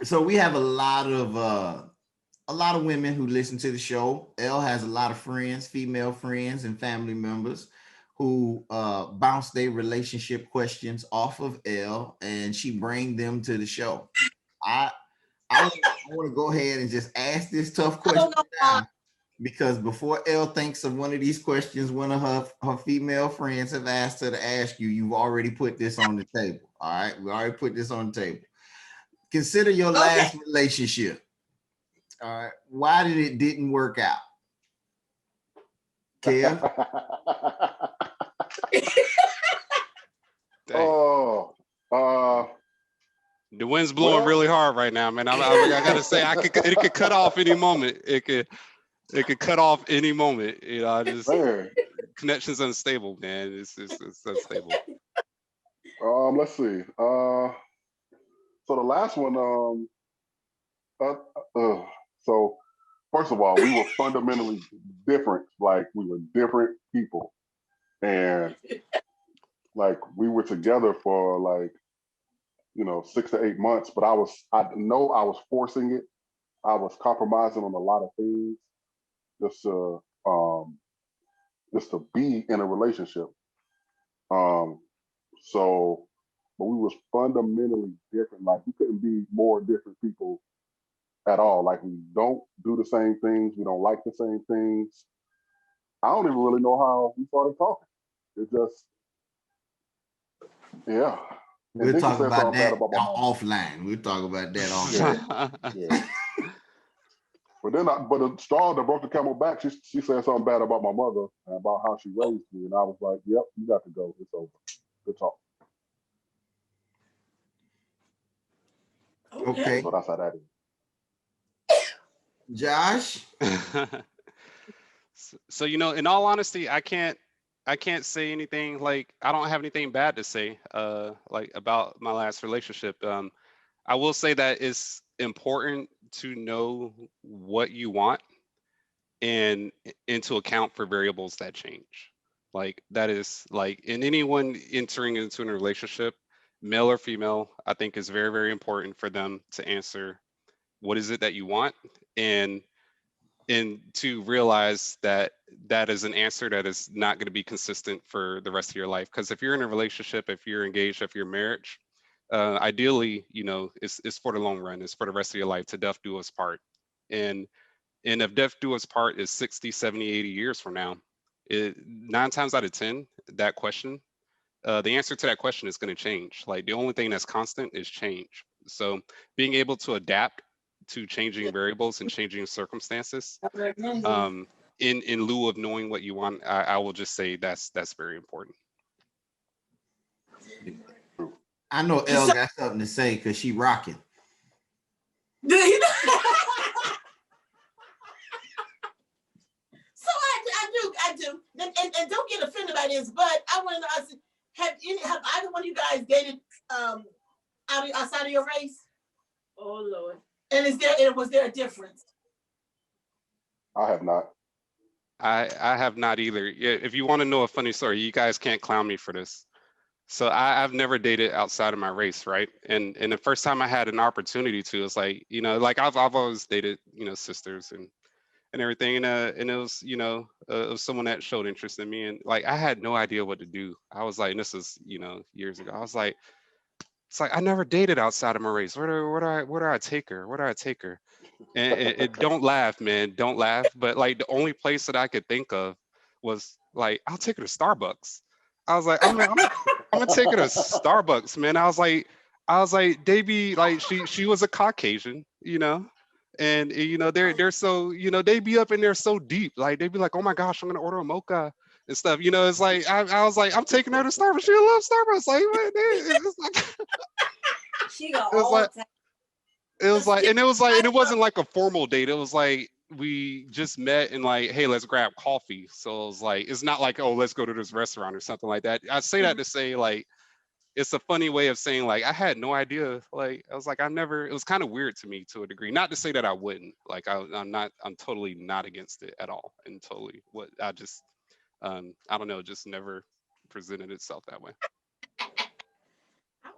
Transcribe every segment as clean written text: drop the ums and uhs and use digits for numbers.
So we have a lot of women who listen to the show. Elle has a lot of friends, female friends and family members who bounce their relationship questions off of Elle and she bring them to the show. I I want to go ahead and just ask this tough I question don't know why. now because before Elle thinks of one of these questions, one of her female friends have asked her to ask you. You've already put this on the table. All right, we already put this on the table. Consider your Okay. last relationship. All right, why did it didn't work out, Kev? Dang. Oh, uh, The wind's blowing well, really hard right now, man. I gotta say, it could cut off any moment. It could cut off any moment. I just man. connection's unstable, man. It's unstable. Let's see. So the last one, uh, uh, so first of all, we were fundamentally different. Like we were different people, and like we were together for like 6 to 8 months. But I know I was forcing it. I was compromising on a lot of things just to just to be in a relationship. Um, so, but we was fundamentally different. Like we couldn't be more different people at all. Like we don't do the same things. We don't like the same things. I don't even really know how we started talking. It just, yeah. And We'll then she talk said about something bad that about my mom. offline. We'll talk about that Yeah, offline. yeah. But the straw that broke the camel back, she said something bad about my mother and about how she raised me, and I was like, "Yep, you got to go. It's over. Good talk." Okay. Okay, So that's how that is. Josh. So in all honesty, I can't say anything. Like, I don't have anything bad to say like about my last relationship. I will say that it's important to know what you want and to account for variables that change. Like, that is like in anyone entering into a relationship, male or female, I think is very, very important for them to answer what is it that you want, and to realize that that is an answer that is not going to be consistent for the rest of your life. Because if you're in a relationship, if you're engaged, if you're marriage, ideally, it's for the long run. It's for the rest of your life, to death do us part. And if death do us part is 60, 70, 80 years from now, 9 times out of 10, that question, the answer to that question is going to change. Like, the only thing that's constant is change. So being able to adapt to changing variables and changing circumstances, in lieu of knowing what you want, I will just say that's very important. I know Elle So, got something to say because she rocking. so I do, and don't get offended by this, but I want to ask: have either one of you guys dated outside of your race? Oh Lord! And was there a difference? I have not. I have not either. Yeah, if you want to know a funny story, you guys can't clown me for this. So I've never dated outside of my race, right? And the first time I had an opportunity to, it's like, like I've always dated, sisters and everything, and it was, it was someone that showed interest in me, and like I had no idea what to do. I was like, and this is, years ago. I was like, it's like I never dated outside of my race. Where do I take her? Where do I take her? And don't laugh, man, don't laugh. But like the only place that I could think of was like, I'll take her to Starbucks. I was like, I'm gonna take her to Starbucks, man. I was like, they be like, she was a Caucasian, and they're so, they be up in there so deep, like they be like, oh my gosh, I'm gonna order a mocha and stuff. It's like I was like, I'm taking her to Starbucks. She loves Starbucks. Like, what? It's like, She got it was all like time. it was like, and it was like, I and it wasn't like a formal date. It was like we just met and like, hey, let's grab coffee. So it was like, it's not like, oh, let's go to this restaurant or something like that. I say that to say, like, it's a funny way of saying, like, I had no idea. Like, I was like, it was kind of weird to me to a degree. Not to say that I wouldn't. Like, I'm totally not against it at all. And totally I don't know, just never presented itself that way. I'm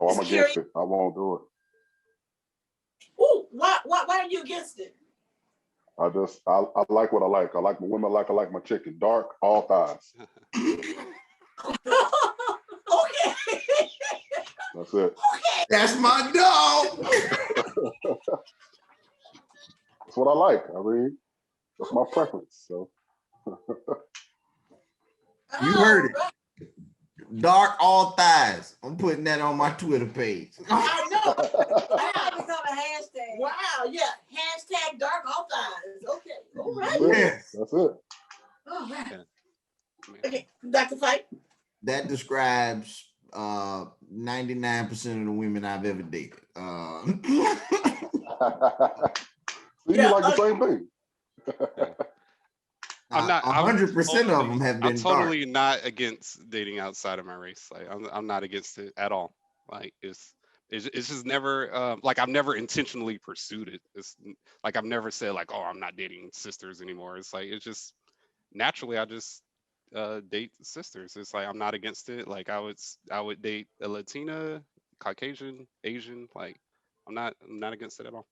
Oh, I'm just curious. against it. I won't do it. Why are you against it? I like what I like. I like my women like I like my chicken. Dark, all thighs. Okay. That's it. Okay. That's my dog. That's what I like. I mean, that's my preference. So You heard it. Dark all thighs. I'm putting that on my Twitter page. I know. Wow, Wow. become a hashtag. Wow. Yeah. Hashtag dark all thighs. Okay. All right. that's it. Yes. That's it. All right. Yeah. Okay. Dr. Fight. That describes 99% of the women I've ever dated. See, Yeah, you like the same thing. I'm not. 100% of them have been I'm totally not against dating outside of my race. Like I'm not against it at all. Like it's just never like I've never intentionally pursued it. It's like I've never said like, oh, I'm not dating sisters anymore. It's like it's just naturally I just date sisters. It's like I'm not against it. Like I would date a Latina, Caucasian, Asian. Like I'm not against it at all.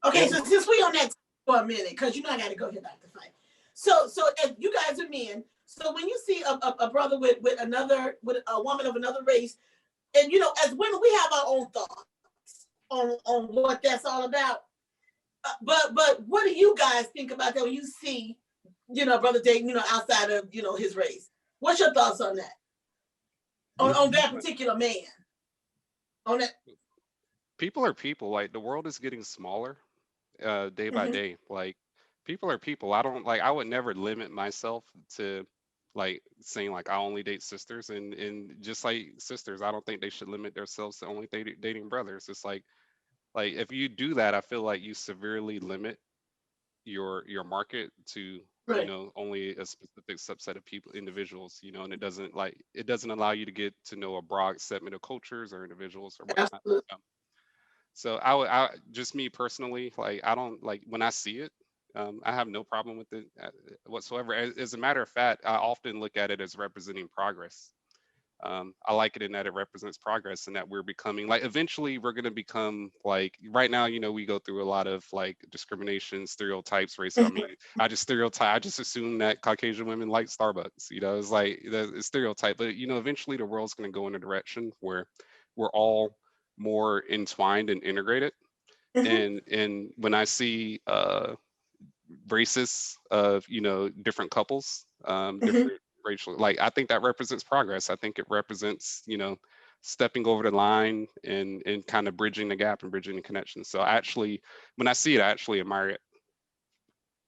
Okay, so since we on that for a minute, because you know I got to go here, Dr. Fight. So if you guys are men, so when you see a brother with a woman of another race, and you know, as women, we have our own thoughts on what that's all about. But what do you guys think about that when you see, you know, brother dating, you know, outside of, you know, his race? What's your thoughts on that? On that particular man? On that? People are people. Like the world is getting smaller day by day. Like people are people. I would never limit myself to like saying like I only date sisters, and just like sisters, I don't think they should limit themselves to only dating brothers. It's like if you do that, I feel like you severely limit your market to Right. you know only a specific subset of people, individuals, you know, and it doesn't allow you to get to know a broad segment of cultures or individuals or whatnot. Absolutely. So I just me personally, like I don't like when I see it, I have no problem with it whatsoever. As a matter of fact, I often look at it as representing progress. I like it in that it represents progress and that we're becoming like eventually we're going to become like right now, you know, we go through a lot of like discrimination, stereotypes, racism. I mean, I just assume that Caucasian women like Starbucks, you know, it's like the stereotype, but you know, eventually the world's going to go in a direction where we're all more entwined and integrated. And when I see races of, you know, different couples, different racial, like I think that represents progress. I think it represents, you know, stepping over the line and kind of bridging the gap and bridging the connection. So actually, when I see it, I actually admire it.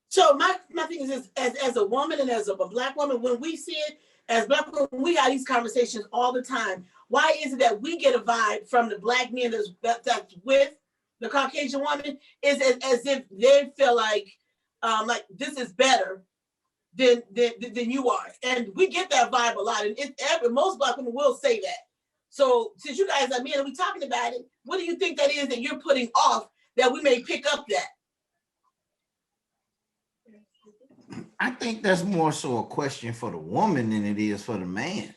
So my thing is as a woman and as a Black woman, when we see it as Black women, we have these conversations all the time. Why is it that we get a vibe from the Black men that's with the Caucasian woman is as if they feel like this is better than you are, and we get that vibe a lot, and most Black women will say that. So since you guys are men and we talking about it, what do you think that is that you're putting off that we may pick up that? I think that's more so a question for the woman than it is for the man.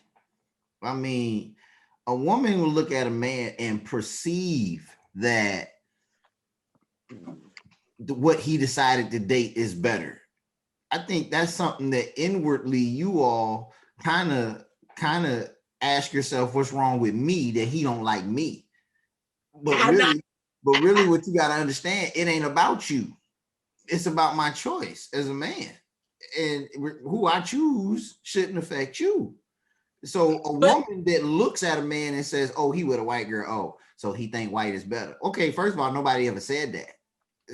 I mean, a woman will look at a man and perceive that what he decided to date is better. I think that's something that inwardly you all kind of ask yourself, what's wrong with me that he don't like me? But really what you got to understand, it ain't about you. It's about my choice as a man. And who I choose shouldn't affect you. So a woman that looks at a man and says, oh, he with a white girl, oh, so he think white is better. Okay, first of all, nobody ever said that.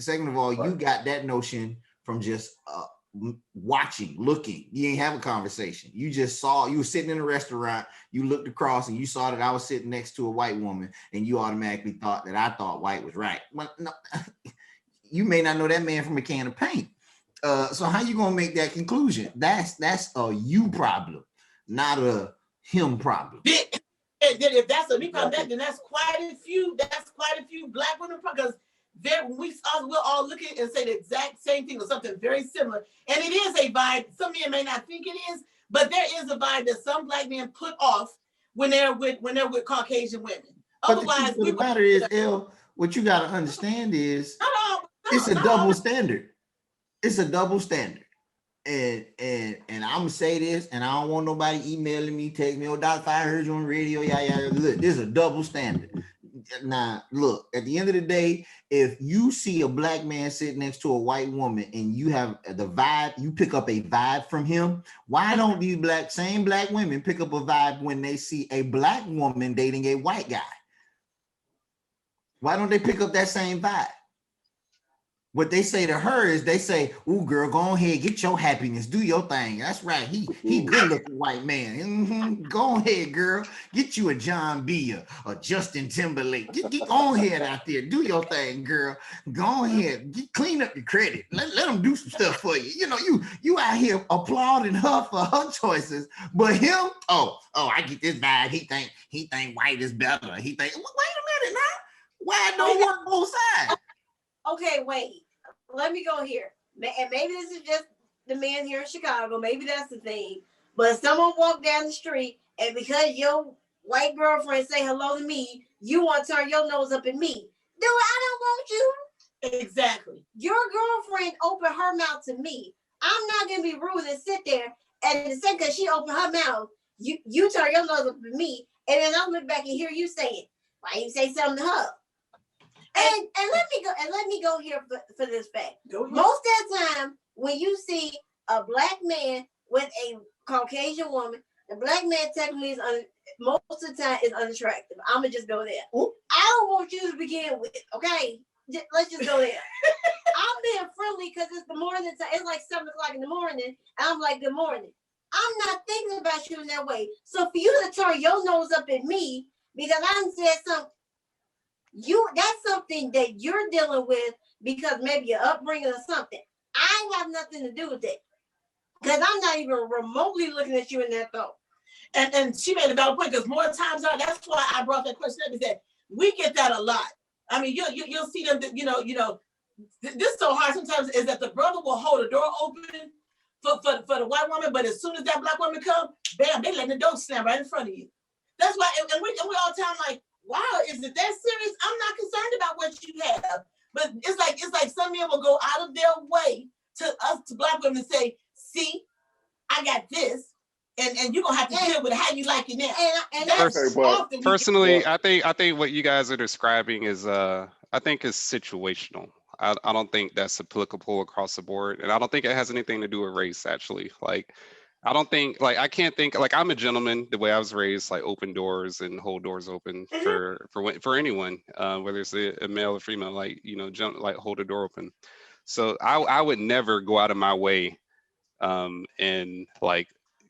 Second of all, you got that notion from just watching, looking. You ain't have a conversation. You just saw, you were sitting in a restaurant, you looked across and you saw that I was sitting next to a white woman and you automatically thought that I thought white was right. Well, no, you may not know that man from a can of paint. So how you gonna make that conclusion? That's a you problem, not a him problem. If that's a me problem, then that's quite a few Black women because we're all looking and say the exact same thing or something very similar. And it is a vibe. Some men may not think it is, but there is a vibe that some Black men put off when they're with Caucasian women. But Otherwise, the matter is, what you got to understand is Not all, it's a not double all. standard. It's a double standard. And I'm gonna say this, and I don't want nobody emailing me, text me, oh, Dr. I heard you on the radio. Yeah. Look, this is a double standard. Now, look, at the end of the day, if you see a black man sitting next to a white woman and you have the vibe, you pick up a vibe from him. Why don't these same black women pick up a vibe when they see a black woman dating a white guy? Why don't they pick up that same vibe? What they say to her is they say, "Ooh, girl, go ahead, get your happiness, do your thing." That's right. He good looking white man. Go ahead, girl, get you a John B, a Justin Timberlake. Get on ahead out there, do your thing, girl. Go ahead, clean up your credit. Let them do some stuff for you. You know, you out here applauding her for her choices, but him, oh, I get this vibe. He think white is better. He think, wait a minute now. Why don't work both sides? Okay, wait. Let me go here. And maybe this is just the man here in Chicago. Maybe that's the thing. But someone walked down the street, and because your white girlfriend say hello to me, you want to turn your nose up at me. Dude, I don't want you. Exactly. Your girlfriend opened her mouth to me. I'm not gonna be rude and sit there and the second because she opened her mouth, you turn your nose up at me, and then I'll look back and hear you saying, "Why you say something to her?" And let me go here for this fact. Most of the time, when you see a black man with a Caucasian woman, the black man technically is most of the time is unattractive. I'ma just go there. Ooh. I don't want you to begin with, okay? Let's just go there. I'm being friendly because it's the morning time. It's like 7 o'clock in the morning, and I'm like, good morning. I'm not thinking about you in that way. So for you to turn your nose up at me because I done said something. That's something that you're dealing with because maybe your upbringing or something. I have nothing to do with it because I'm not even remotely looking at you in that thought. And she made a valid point because more times are. That's why I brought that question up. Is that we get that a lot. I mean, you'll see them. This is so hard sometimes. Is that the brother will hold the door open for the white woman, but as soon as that black woman come, bam, they letting the door slam right in front of you. That's why, and we all the time like, wow, is it that serious? I'm not concerned about what you have. But it's like some men will go out of their way to black women say, see, I got this. And you're gonna have to deal with how you like it now. And that's often personally, I think what you guys are describing is I think is situational. I don't think that's applicable across the board. And I don't think it has anything to do with race, actually. Like I don't think I can't think I'm a gentleman the way I was raised, like open doors and hold doors open for anyone, whether it's a male or female, hold a door open. So I would never go out of my way and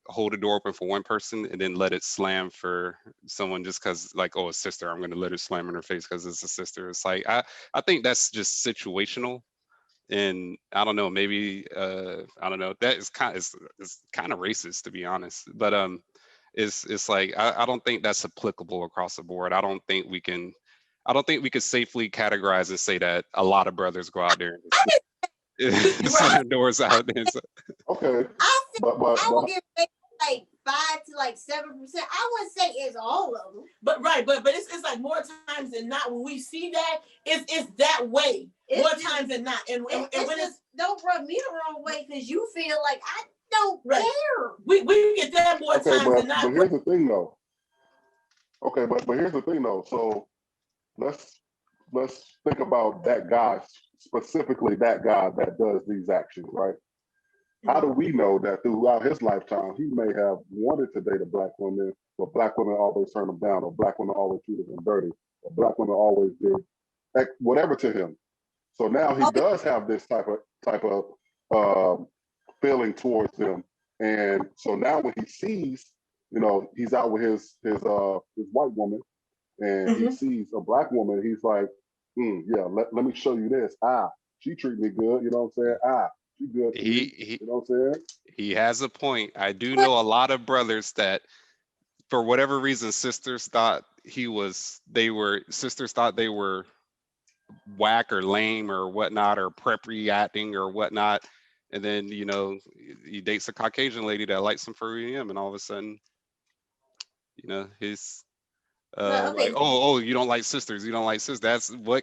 hold a door open for one person and then let it slam for someone just because a sister, I'm going to let it slam in her face because it's a sister. It's like I think that's just situational. And I don't know, maybe I don't know. That is kind of racist, to be honest. But it's like I don't think that's applicable across the board. I don't think we can safely categorize and say that a lot of brothers go out there and slam doors out there. Okay, I will give like 5 to 7%. I wouldn't say it's all of them. But it's like more times than not when we see that it's that way. More times than not. And when it's don't rub me the wrong way because you feel like I don't care. We get that more times than not. But here's the thing though. Okay, but here's the thing though. So let's think about that guy, specifically that guy that does these actions, right? How do we know that throughout his lifetime, he may have wanted to date a black woman, but black women always turn him down, or black women always treated him dirty, or black women always did whatever to him. So now he does have this type of feeling towards them. And so now when he sees, he's out with his white woman and he sees a black woman, he's like, yeah, let me show you this. She treat me good, you know what I'm saying? She good. You know what I'm saying? He has a point. I do know a lot of brothers that, for whatever reason, sisters thought they were whack or lame or whatnot, or preppy acting or whatnot. And then, he dates a Caucasian lady that likes him for who he is, and all of a sudden, he's you don't like sisters. You don't like sisters. That's what